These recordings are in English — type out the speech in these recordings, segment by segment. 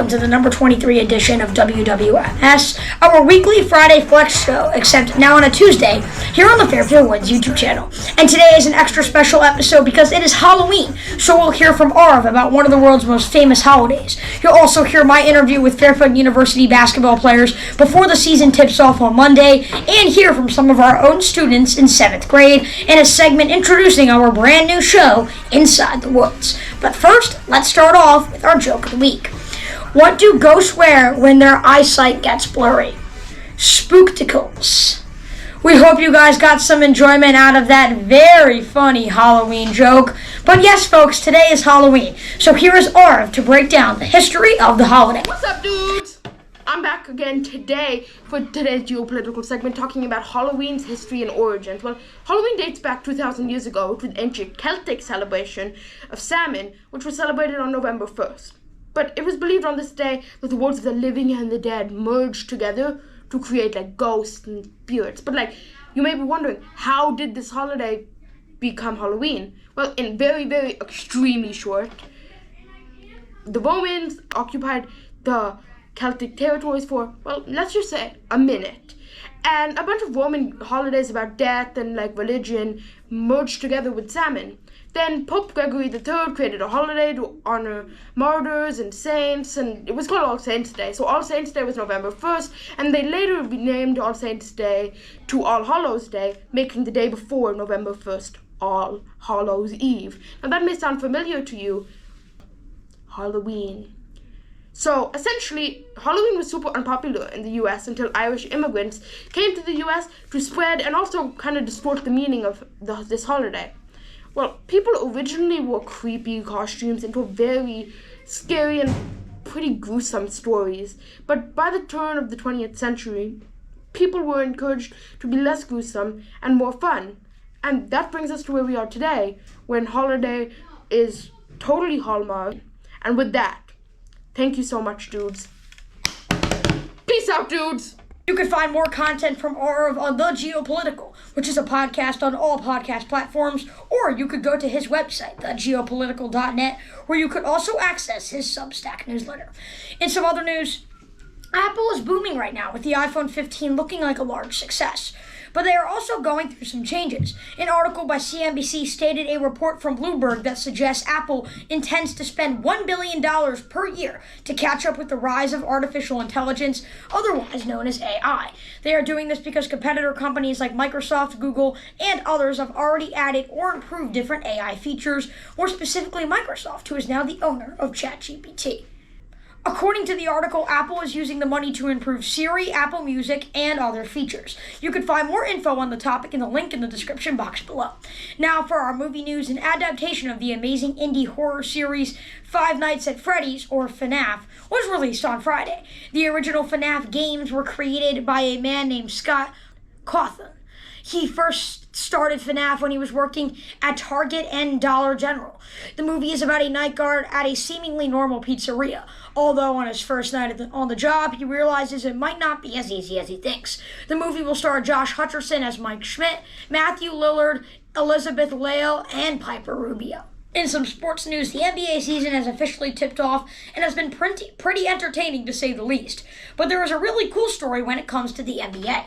welcome to the number 23 edition of WWMS, our weekly Friday flex show, except now on a Tuesday, here on the Fairfield Woods YouTube channel. And today is an extra special episode because it is Halloween, so we'll hear from Arav about one of the world's most famous holidays. You'll also hear my interview with Fairfield University basketball players before the season tips off on Monday, and hear from some of our own students in 7th grade in a segment introducing our brand new show, Inside the Woods. But first, let's start off with our joke of the week. What do ghosts wear when their eyesight gets blurry? Spookticles. We hope you guys got some enjoyment out of that very funny Halloween joke. But yes, folks, today is Halloween. So here is Arav to break down the history of the holiday. What's up, dudes? I'm back again today for today's geopolitical segment talking about Halloween's history and origins. Well, Halloween dates back 2,000 years ago to the ancient Celtic celebration of Samhain, which was celebrated on November 1st. But it was believed on this day that the worlds of the living and the dead merged together to create ghosts and spirits. But you may be wondering, how did this holiday become Halloween? Well, in very, very extremely short, the Romans occupied the Celtic territories for, well, let's just say a minute. And a bunch of Roman holidays about death and religion merged together with Samhain. Then Pope Gregory III created a holiday to honor martyrs and saints, and it was called All Saints' Day. So All Saints' Day was November 1st, and they later renamed All Saints' Day to All Hallows' Day, making the day before November 1st All Hallows' Eve. Now that may sound familiar to you. Halloween. So, essentially, Halloween was super unpopular in the US until Irish immigrants came to the US to spread and also kind of distort the meaning of this holiday. Well, people originally wore creepy costumes and told very scary and pretty gruesome stories. But by the turn of the 20th century, people were encouraged to be less gruesome and more fun. And that brings us to where we are today, when holiday is totally Hallmark. And with that, thank you so much, dudes. Peace out, dudes! You can find more content from Arav on The Geopolitical, which is a podcast on all podcast platforms, or you could go to his website, thegeopolitical.net, where you could also access his Substack newsletter. In some other news, Apple is booming right now, with the iPhone 15 looking like a large success. But they are also going through some changes. An article by CNBC stated a report from Bloomberg that suggests Apple intends to spend $1 billion per year to catch up with the rise of artificial intelligence, otherwise known as AI. They are doing this because competitor companies like Microsoft, Google, and others have already added or improved different AI features, more specifically Microsoft, who is now the owner of ChatGPT. According to the article, Apple is using the money to improve Siri, Apple Music, and other features. You can find more info on the topic in the link in the description box below. Now for our movie news, an adaptation of the amazing indie horror series Five Nights at Freddy's, or FNAF, was released on Friday. The original FNAF games were created by a man named Scott Cawthon. He first started FNAF when he was working at Target and Dollar General. The movie is about a night guard at a seemingly normal pizzeria. Although on his first night on the job, he realizes it might not be as easy as he thinks. The movie will star Josh Hutcherson as Mike Schmidt, Matthew Lillard, Elizabeth Lail, and Piper Rubio. In some sports news, the NBA season has officially tipped off and has been pretty entertaining to say the least. But there is a really cool story when it comes to the NBA.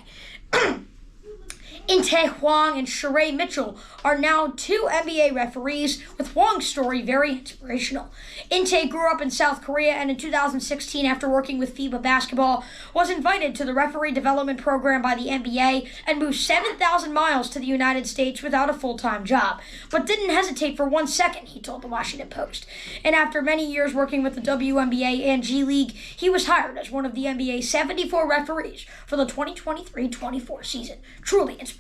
Inte Huang and Sheree Mitchell are now two NBA referees, with Huang's story very inspirational. Inte grew up in South Korea and in 2016, after working with FIBA basketball, was invited to the referee development program by the NBA and moved 7,000 miles to the United States without a full-time job, but didn't hesitate for 1 second, he told the Washington Post. And after many years working with the WNBA and G League, he was hired as one of the NBA's 74 referees for the 2023-24 season. Truly inspirational.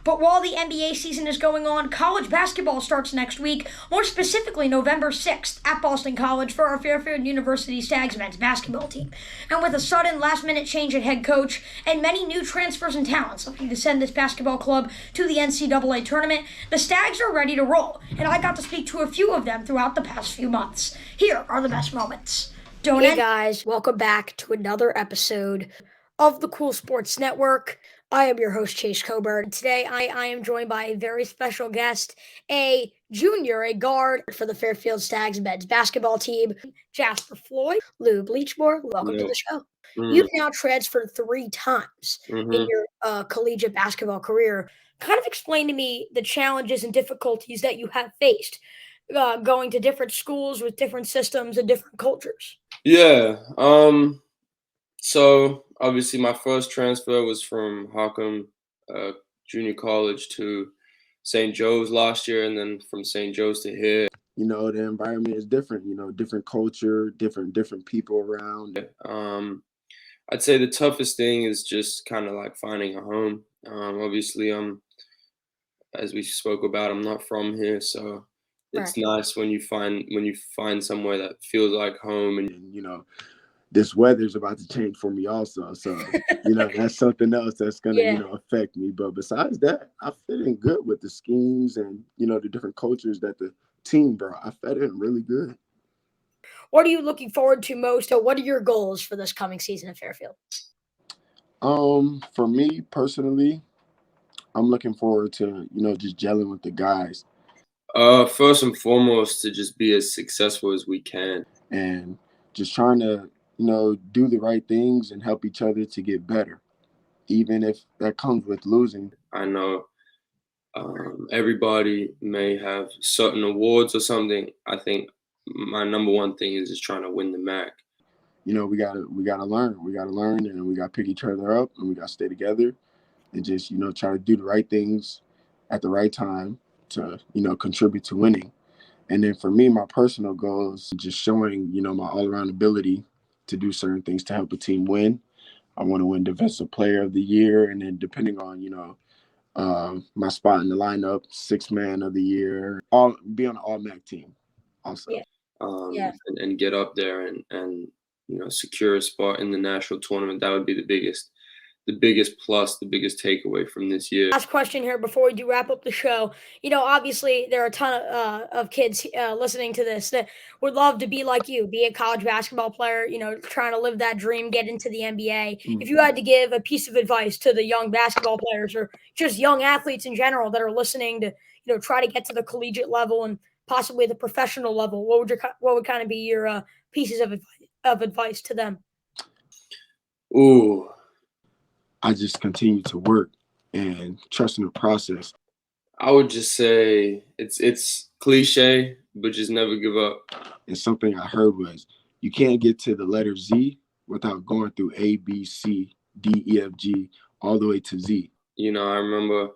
But while the NBA season is going on, college basketball starts next week, more specifically November 6th at Boston College for our Fairfield University Stags Men's basketball team. And with a sudden last-minute change at head coach and many new transfers and talents looking to send this basketball club to the NCAA tournament, the Stags are ready to roll, and I got to speak to a few of them throughout the past few months. Here are the best moments. Hey guys, welcome back to another episode of the Cool Sports Network. I am your host, Chase Coburn. Today, I am joined by a very special guest, a junior, a guard for the Fairfield Stags Mens basketball team, Jasper Floyd. Lou Bleachmore, welcome to No. the show. Mm, You've now transferred 3 times in mhm. your collegiate basketball career. Kind of explain to me the challenges and difficulties that you have faced going to different schools with different systems and different cultures. Yeah. So obviously my first transfer was from Harcum Junior College to St. Joe's last year, and then from St. Joe's to here. The environment is different, different culture, different people around. I'd say the toughest thing is just kind of like finding a home. Obviously, as we spoke about, I'm not from here, so it's Right. nice when you find somewhere that feels like home. And And this weather's about to change for me also. So, that's something else that's gonna, Yeah. affect me. But besides that, I fit in good with the schemes and, the different cultures that the team brought. I fit in really good. What are you looking forward to most, or what are your goals for this coming season at Fairfield? For me personally, I'm looking forward to, just gelling with the guys First and foremost, to just be as successful as we can. and just trying to, do the right things and help each other to get better, even if that comes with losing. I know everybody may have certain awards or something. I think my number one thing is just trying to win the MAC. We gotta learn, and we gotta pick each other up, and we gotta stay together, and just try to do the right things at the right time to contribute to winning. And then for me, my personal goals, just showing my all around ability to do certain things to help a team win. I want to win Defensive Player of the Year, and then depending on my spot in the lineup, Sixth Man of the Year, all be on an All MAC team, also. Yeah. Yeah. And get up there and secure a spot in the national tournament. That would be the biggest plus, the biggest takeaway from this year. Last question here before we do wrap up the show. Obviously there are a ton of kids listening to this that would love to be like you, be a college basketball player, trying to live that dream, get into the NBA. If you had to give a piece of advice to the young basketball players or just young athletes in general that are listening to, try to get to the collegiate level and possibly the professional level, what would kind of be your pieces of advice to them? Ooh. I just continue to work and trust in the process. I would just say it's cliche, but just never give up. And something I heard was you can't get to the letter Z without going through A, B, C, D, E, F, G, all the way to Z. I remember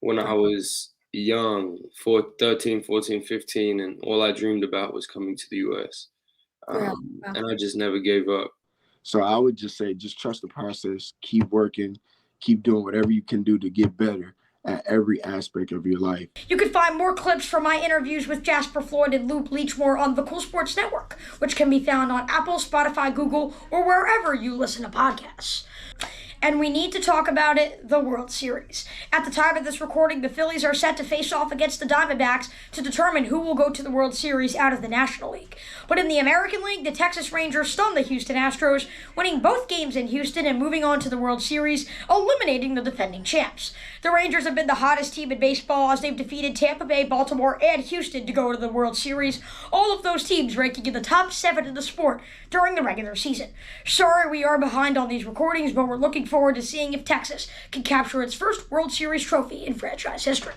when I was young, 13, 14, 15, and all I dreamed about was coming to the U.S. And I just never gave up. So I would just say, just trust the process, keep working, keep doing whatever you can do to get better at every aspect of your life. You can find more clips from my interviews with Jasper Floyd and Lou Bleachmore on the Cool Sports Network, which can be found on Apple, Spotify, Google, or wherever you listen to podcasts. And we need to talk about it, the World Series. At the time of this recording, the Phillies are set to face off against the Diamondbacks to determine who will go to the World Series out of the National League. But in the American League, the Texas Rangers stunned the Houston Astros, winning both games in Houston and moving on to the World Series, eliminating the defending champs. The Rangers have been the hottest team in baseball as they've defeated Tampa Bay, Baltimore, and Houston to go to the World Series, all of those teams ranking in the top 7 in the sport during the regular season. Sorry we are behind on these recordings, but we're looking forward to seeing if Texas can capture its first World Series trophy in franchise history.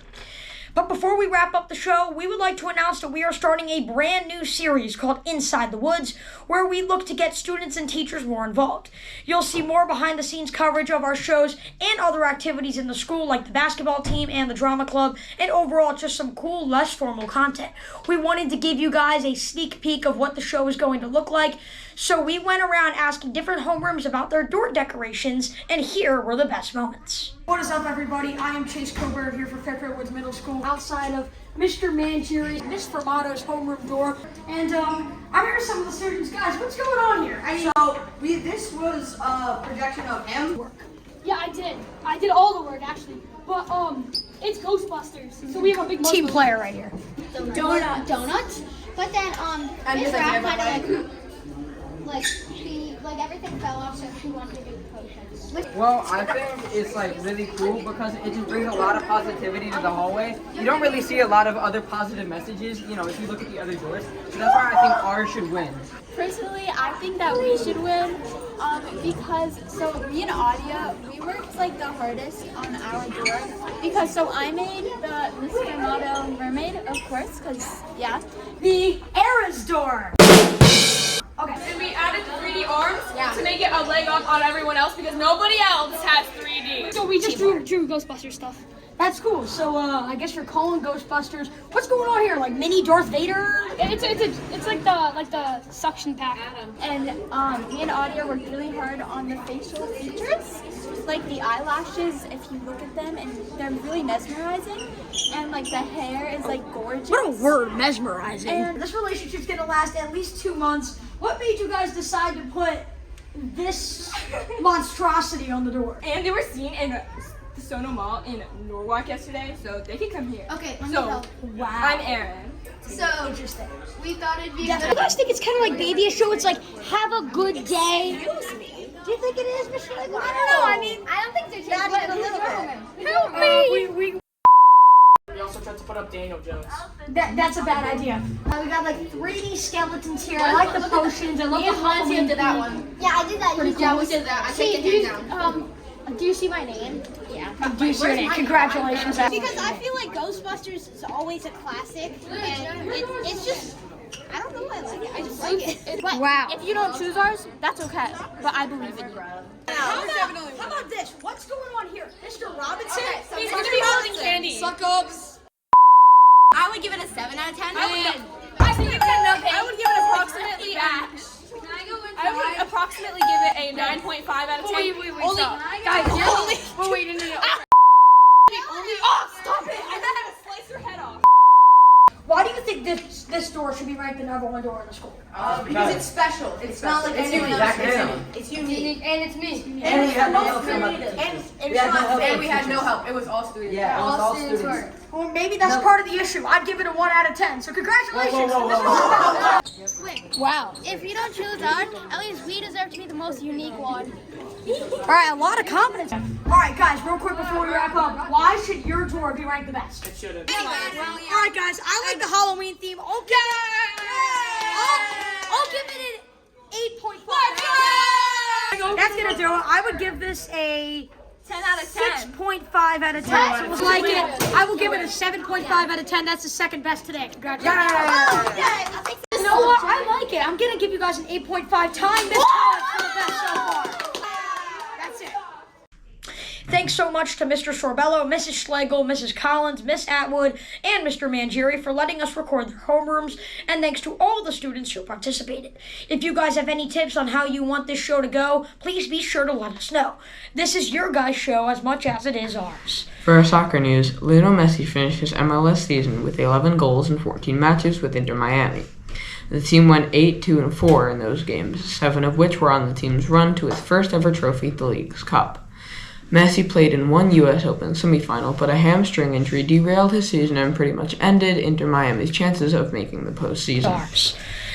But before we wrap up the show, we would like to announce that we are starting a brand new series called Inside the Woods, where we look to get students and teachers more involved. You'll see more behind-the-scenes coverage of our shows and other activities in the school, like the basketball team and the drama club, and overall just some cool, less formal content. We wanted to give you guys a sneak peek of what the show is going to look like, so we went around asking different homerooms about their door decorations, and here were the best moments. What is up, everybody? I am Chase Coburn here for Fairfield Woods Middle School, outside of Mr. Mangieri's, Miss Formato's homeroom door. And I'm here with some of the students. Guys, what's going on here? This was a projection of him. Yeah, I did. I did all the work actually. But it's Ghostbusters. So we have a big Team player right here. Donuts. But then Miss Rapp kind of like everything fell off, so she wanted to do potions. Well, I think it's like really cool because it just brings a lot of positivity to the hallway. You don't really see a lot of other positive messages, you know, if you look at the other doors. So that's why I think ours should win. Personally, I think that we should win because me and Audia, we worked like the hardest on our door because I made the Mr. Motto mermaid, of course, because The Era's door. Okay. And we added the 3D arms to make it a leg up on everyone else because nobody else has 3D. So we just drew Ghostbusters stuff. That's cool. So I guess you're calling Ghostbusters. What's going on here? Like mini Darth Vader? It's like the suction pack. and me and Audia worked really hard on the facial features, like the eyelashes. If you look at them, and they're really mesmerizing, and like the hair is like gorgeous. What a word, mesmerizing. And This relationship's gonna last at least 2 months. What made you guys decide to put this monstrosity on the door? And they were seen in the Sono Mall in Norwalk yesterday, so they can come here. okay, let me So, help. Wow. I'm Aaron. So Interesting. we thought it'd be Yeah. good. You guys think it's kind of like Baby Show? It's like, have a good day. Do you think it is, Mr. Lego? I don't know. I mean, I don't think they're Not changing. even a little bit. Help me! We also tried to put up Daniel Jones. That's a bad idea. We got like 3D skeletons here. I like the potions. I love the Halloween did that one. Yeah, I did that. Yeah, we did that. I took the hand down. Do you see my name? Yeah. Do you see your name? Congratulations. Because I feel like Ghostbusters is always a classic, and it's just, I don't know, I like it. I just like it. But Wow. if you don't choose ours, that's okay. But I believe in you. How about this? What's going on here? Mr. Robinson? He's gonna be holding candy. I would give it a 7 out of 10. I think it's enough. I would give it approximately I would approximately give it a 9.5 out of 10. Wait, Only, guys, you're only. oh wait, no. Oh, stop it! I had to slice your head off. Why do you think this door should be ranked the -- door in the school? Because it's special. It's not like anyone else. It's unique. And it's me. And we had no help from and we had no help. It was all students. Yeah, it was all students. Well, maybe that's part of the issue. I'd give it a 1 out of 10. So congratulations. Wow. If you don't choose ours, at least we deserve to be the most unique one. All right, a lot of confidence. All right, guys, real quick before we wrap up, why should your door be ranked the best? It should have. All right, guys, I like the Halloween theme. Okay. I'll give it an 8.5. That's gonna do it. I would give this a 10 out of 10. 6.5 out of 10. So like it. I will give it a 7.5 out of 10. That's the second best today. Congratulations. You know what? I like it. I'm gonna give you guys an 8.5. Tying this college for the best so far. That's it. Thanks so much to Mr. Sorbello, Mrs. Schlegel, Mrs. Collins, Miss Atwood, and Mr. Mangieri for letting us record their homerooms, and thanks to all the students who participated. If you guys have any tips on how you want this show to go, please be sure to let us know. This is your guys' show as much as it is ours. For our soccer news, Lionel Messi finished his MLS season with 11 goals in 14 matches with Inter Miami. The team went 8-2-4 in those games, 7 of which were on the team's run to its first ever trophy, the League's Cup. Messi played in one U.S. Open semifinal, but a hamstring injury derailed his season and pretty much ended Inter Miami's chances of making the postseason.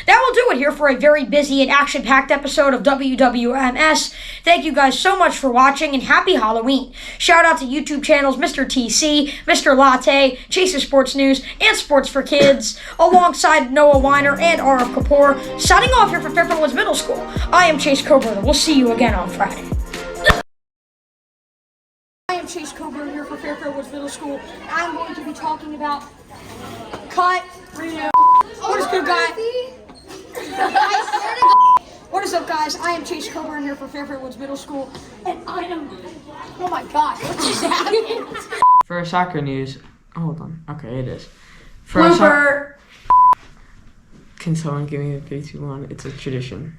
That will do it here for a very busy and action-packed episode of WWMS. Thank you guys so much for watching, and happy Halloween. Shout out to YouTube channels Mr. TC, Mr. Latte, Chase's Sports News, and Sports for Kids, alongside Noah Weiner and Arav Kapoor. Signing off here for Fairfield Woods Middle School, I am Chase Coburn, and we'll see you again on Friday. I am Chase Coburn here for Fairfield Woods Middle School. I'm going to be talking about cut, redo. What is good, guy? What is up, guys? I am Chase Coburn here for Fairfield Woods Middle School, and I am. Oh my God! What just happened? For our soccer news, hold on. Okay, it is. Can someone give me a 3, 2, 1? It's a tradition.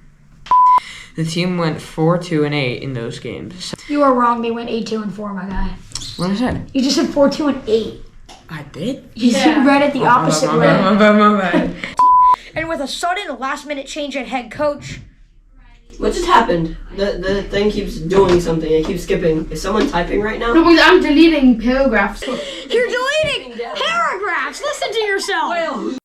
The team went 4-2-8 in those games. You are wrong. They went 8-2-4, my guy. What is that? You just said 4-2-8. I did? You read it the opposite way. My bad. And with a sudden last-minute change at head coach. What just happened? The thing keeps doing something. It keeps skipping. Is someone typing right now? No, because I'm deleting paragraphs. You're deleting paragraphs. Listen to yourself.